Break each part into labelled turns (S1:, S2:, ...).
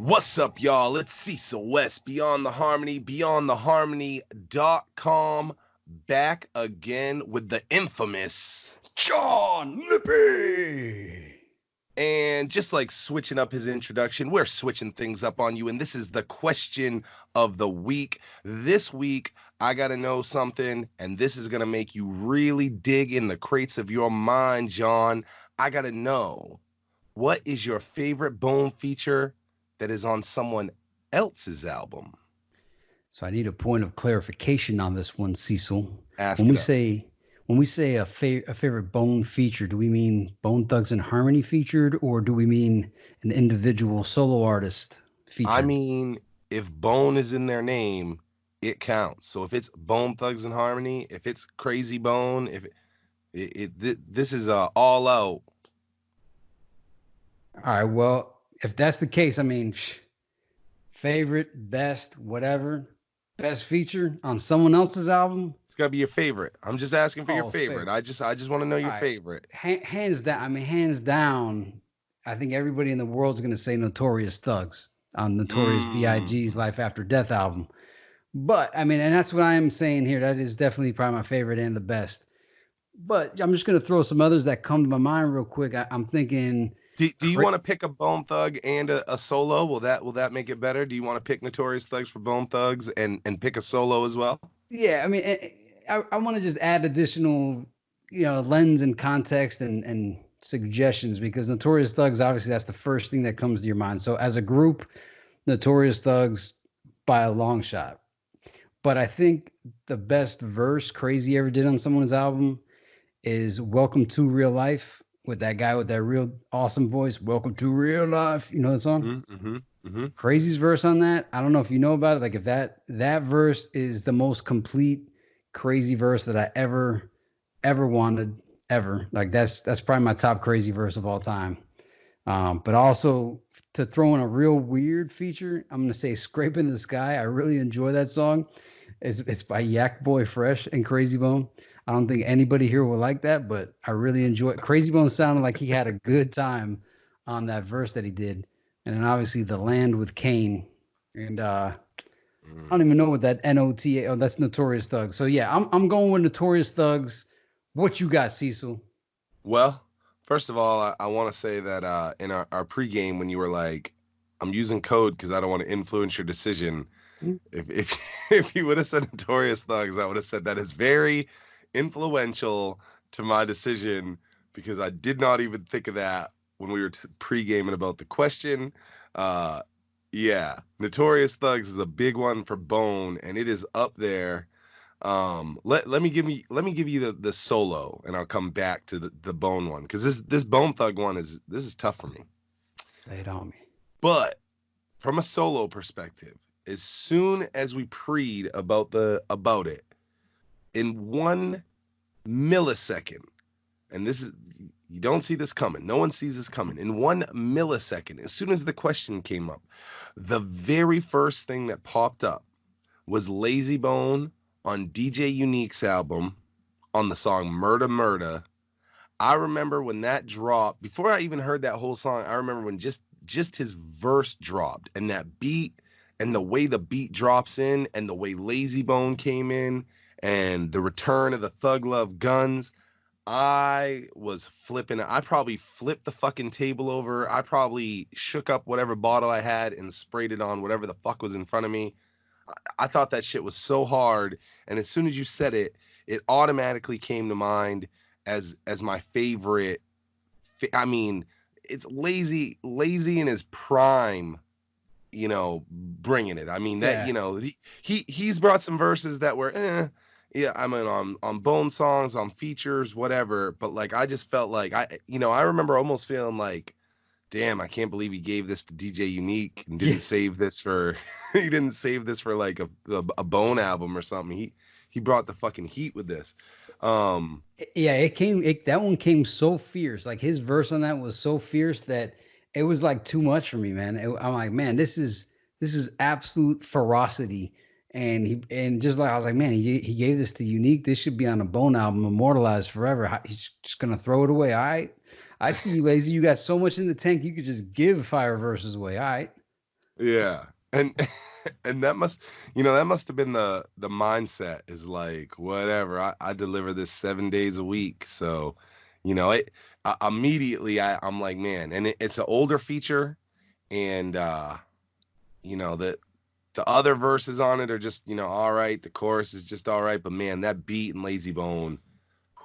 S1: What's up, y'all? It's Cecil West, Beyond the Harmony, beyondtheharmony.com, back again with the infamous
S2: John Lippy.
S1: And just like switching up his introduction, we're switching things up on you. And this is the question of the week. This week, I got to know something, and this is going to make you really dig in the crates of your mind, John. I got to know, what is your favorite Bone feature that is on someone else's album?
S2: So I need a point of clarification on this one, Cecil.
S1: Ask
S2: when
S1: it
S2: we
S1: up.
S2: say when we say a favorite Bone feature, do we mean Bone Thugs and Harmony featured, or do we mean an individual solo artist featured?
S1: I mean, if Bone is in their name, it counts. So if it's Bone Thugs and Harmony, if it's Crazy Bone, if this is all out.
S2: All right. Well, if that's the case, I mean, favorite, best, whatever, best feature on someone else's album.
S1: It's gotta be your favorite. I'm just asking for your favorite.
S2: Favorite.
S1: I just want to know your favorite.
S2: Hands down. I mean, hands down. I think everybody in the world's gonna say Notorious Thugs on Notorious B.I.G.'s Life After Death album. But I mean, and that's what I'm saying here. That is definitely probably my favorite and the best. But I'm just gonna throw some others that come to my mind real quick. I'm thinking.
S1: Do you want to pick a Bone Thug and a solo? Will that make it better? Do you want to pick Notorious Thugs for Bone Thugs and pick a solo as well?
S2: Yeah, I mean, I want to just add additional, lens and context and suggestions, because Notorious Thugs, obviously, that's the first thing that comes to your mind. So as a group, Notorious Thugs by a long shot. But I think the best verse Crazy ever did on someone's album is Welcome to Real Life, with that guy with that real awesome voice. Welcome to Real Life. You know that song? Crazy's verse on that, I don't know if you know about it. Like, if that verse is the most complete Crazy verse that I ever wanted, ever. Like, that's probably my top Crazy verse of all time. But also, to throw in a real weird feature, I'm gonna say Scraping the Sky. I really enjoy that song. It's by Yak Boy Fresh and Crazy Bone. I don't think anybody here will like that, but I really enjoy it. Crazy Bone sounded like he had a good time on that verse that he did. And then obviously The Land with Kane. And I don't even know what that NOTA. Oh, that's Notorious Thugs. So yeah, I'm going with Notorious Thugs. What you got, Cecil?
S1: Well, first of all, I want to say that in our pregame, when you were like, I'm using code because I don't want to influence your decision. If you would have said Notorious Thugs, I would have said that is very influential to my decision, because I did not even think of that when we were pre-gaming about the question. Yeah, Notorious Thugs is a big one for Bone, and it is up there. Let me give you the solo, and I'll come back to the Bone one, because this Bone Thug one is tough for me.
S2: Lay it on me.
S1: But from a solo perspective, as soon as we preed about it, in 1 millisecond, and this is, you don't see this coming, no one sees this coming, in 1 millisecond, as soon as the question came up, the very first thing that popped up was Lazy Bone on DJ Unique's album on the song Murda Murda. I remember when that dropped, before I even heard that whole song, I remember when just his verse dropped, and that beat, and the way the beat drops in, and the way Lazy Bone came in, and the return of the Thug Love Guns, I was flipping. I probably flipped the fucking table over. I probably shook up whatever bottle I had and sprayed it on whatever the fuck was in front of me. I thought that shit was so hard. And as soon as you said it, it automatically came to mind as my favorite. I mean, it's Lazy in his prime, bringing it. I mean, that, he's brought some verses that were, yeah, I mean, on Bone songs, on features, whatever. But like, I just felt like I remember almost feeling like, damn, I can't believe he gave this to DJ Unique and didn't save this for, he didn't save this for like a Bone album or something. He brought the fucking heat with this.
S2: Yeah, that one came so fierce. Like, his verse on that was so fierce that it was like too much for me, man. I'm like, man, this is absolute ferocity. And just like, I was like, man, he gave this to Unique. This should be on a Bone album, immortalized forever. He's just gonna throw it away. All right, I see you, Lazy. You got so much in the tank, you could just give fire verses away. All right.
S1: Yeah. And and that must, that must have been the mindset, is like, whatever. I deliver this 7 days a week. So, it immediately I'm like, man, and it's an older feature, and the other verses on it are just, all right. The chorus is just all right, but man, that beat and Lazy Bone,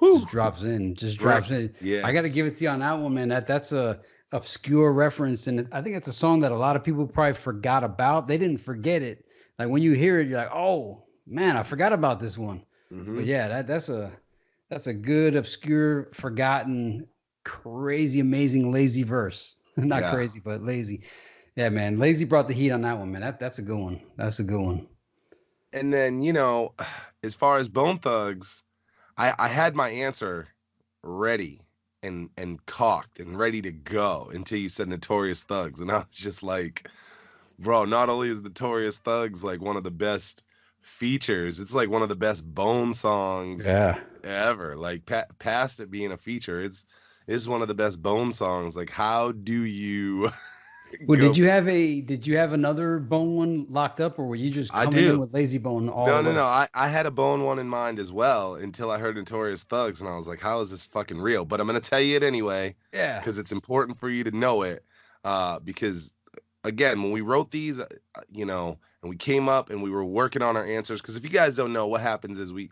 S2: Just
S1: whew,
S2: drops in, just
S1: brick.
S2: drops in. I got to
S1: Yes.
S2: give it to you on that one, man. That's a obscure reference, and I think it's a song that a lot of people probably forgot about. They didn't forget it. Like when you hear it, you're like, oh man, I forgot about this one. But
S1: Hmm.
S2: yeah, that's a good, obscure, forgotten, crazy, amazing, lazy verse. Not
S1: Yeah.
S2: crazy, but lazy. Yeah, man. Lazy brought the heat on that one, man. That's a good one. That's a good one.
S1: And then, as far as Bone Thugs, I had my answer ready and cocked and ready to go until you said Notorious Thugs. And I was just like, bro, not only is Notorious Thugs like one of the best features, it's like one of the best Bone songs
S2: Yeah.
S1: ever. Like past it being a feature, it's one of the best Bone songs. Like, how do you
S2: Well,
S1: go?
S2: did you have another bone one locked up, or were you just
S1: I
S2: coming in
S1: do.
S2: with lazy bone all
S1: No,
S2: the
S1: no, no.
S2: way?
S1: I had a Bone one in mind as well until I heard Notorious Thugs, and I was like, how is this fucking real? But I'm gonna tell you it anyway
S2: Yeah.
S1: because it's important for you to know it. Because again, when we wrote these, and we came up and we were working on our answers. Because if you guys don't know, what happens is we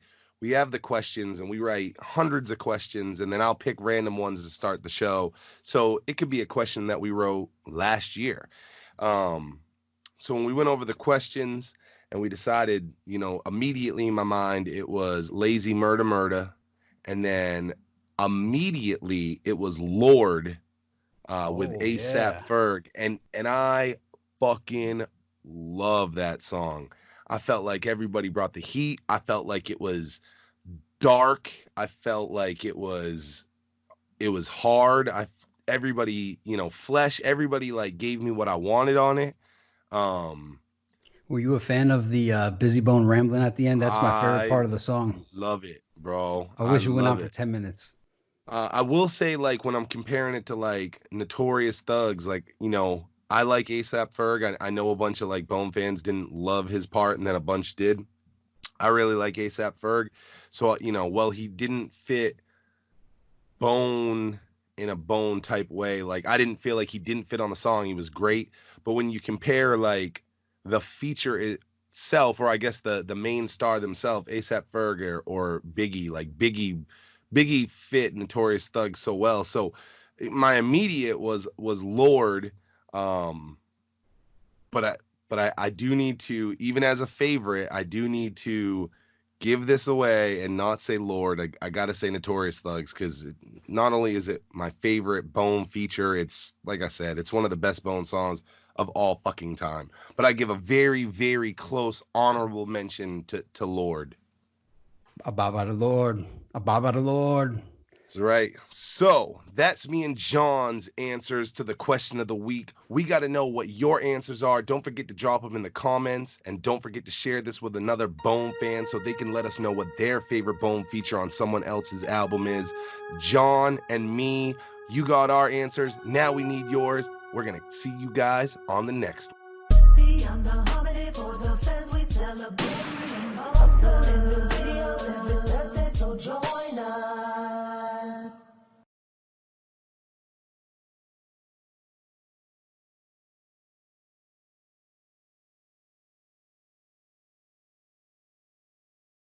S1: have the questions and we write hundreds of questions, and then I'll pick random ones to start the show. So it could be a question that we wrote last year. Um, so when we went over the questions and we decided, immediately in my mind it was Lazy Murder Murder, and then immediately it was Lord, with
S2: Oh
S1: ASAP
S2: yeah.
S1: Ferg, and I fucking love that song. I felt like everybody brought the heat. I felt like it was dark. I felt like it was hard. Everybody, flesh. Everybody like gave me what I wanted on it. Um,
S2: Were you a fan of the busy bone rambling at the end? That's my favorite
S1: I
S2: part of the song.
S1: love it, bro.
S2: I
S1: I
S2: wish it went on
S1: love
S2: for
S1: it.
S2: 10 minutes.
S1: I will say, like, when I'm comparing it to like Notorious Thugs, like, I like ASAP Ferg. I know a bunch of like Bone fans didn't love his part, and then a bunch did. I really like ASAP Ferg. So, while he didn't fit Bone in a Bone type way, like, I didn't feel like he didn't fit on the song. He was great. But when you compare like the feature itself, or I guess the main star themselves, ASAP Ferg or Biggie, like Biggie fit Notorious Thug so well. So my immediate was Lord, um, but I do need to, even as a favorite, I do need to give this away and not say Lord. I gotta say Notorious Thugs, because not only is it my favorite Bone feature, it's like I said, it's one of the best Bone songs of all fucking time. But I give a very, very close honorable mention to Lord.
S2: Ababa the Lord. Ababa the Lord.
S1: That's right. So that's me and John's answers to the question of the week. We got to know what your answers are. Don't forget to drop them in the comments, and don't forget to share this with another Bone fan so they can let us know what their favorite Bone feature on someone else's album is. John and me, you got our answers. Now we need yours. We're going to see you guys on the next one.